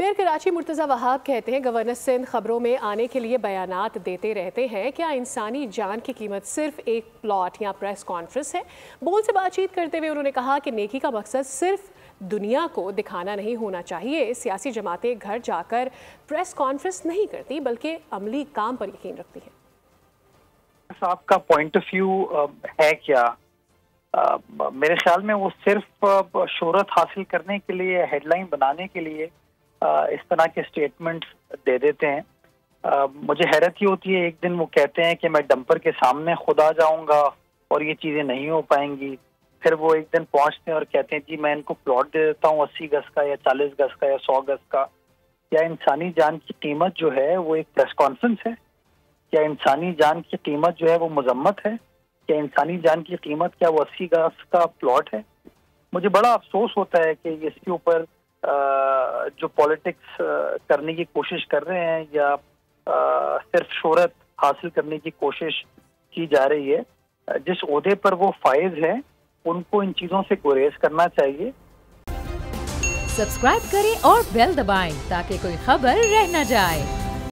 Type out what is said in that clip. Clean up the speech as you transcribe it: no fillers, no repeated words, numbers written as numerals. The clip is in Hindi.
मेयर कराची मुर्तज़ा वहाब कहते हैं गवर्नर सिंध खबरों में आने के लिए बयानात देते रहते हैं। क्या इंसानी जान की कीमत सिर्फ एक प्लॉट या प्रेस कॉन्फ्रेंस है? बोल से बातचीत करते हुए उन्होंने कहा कि नेकी का मकसद सिर्फ दुनिया को दिखाना नहीं होना चाहिए। सियासी जमातें घर जाकर प्रेस कॉन्फ्रेंस नहीं करती बल्कि अमली काम पर यकीन रखती हैं। आपका पॉइंट ऑफ व्यू है क्या? मेरे ख्याल में वो सिर्फ शोहरत हासिल करने के लिए, हेडलाइन बनाने के लिए इस तरह के स्टेटमेंट्स दे देते हैं। मुझे हैरत ही होती है, एक दिन वो कहते हैं कि मैं डंपर के सामने खुद आ जाऊंगा और ये चीज़ें नहीं हो पाएंगी। फिर वो एक दिन पहुंचते हैं और कहते हैं जी मैं इनको प्लॉट दे देता हूँ 80 गज का या 40 गज का या 100 गज का। क्या इंसानी जान की कीमत जो है वो एक प्रेस कॉन्फ्रेंस है? क्या इंसानी जान की कीमत जो है वो मजम्मत है? क्या इंसानी जान की कीमत क्या वो 80 गज का प्लॉट है? मुझे बड़ा अफसोस होता है कि इसके ऊपर जो पॉलिटिक्स करने की कोशिश कर रहे हैं या सिर्फ शोहरत हासिल करने की कोशिश की जा रही है। जिस ओहदे पर वो फाइज है उनको इन चीज़ों से गुरेज करना चाहिए। सब्सक्राइब करें और बेल दबाएं ताकि कोई खबर रह न जाए।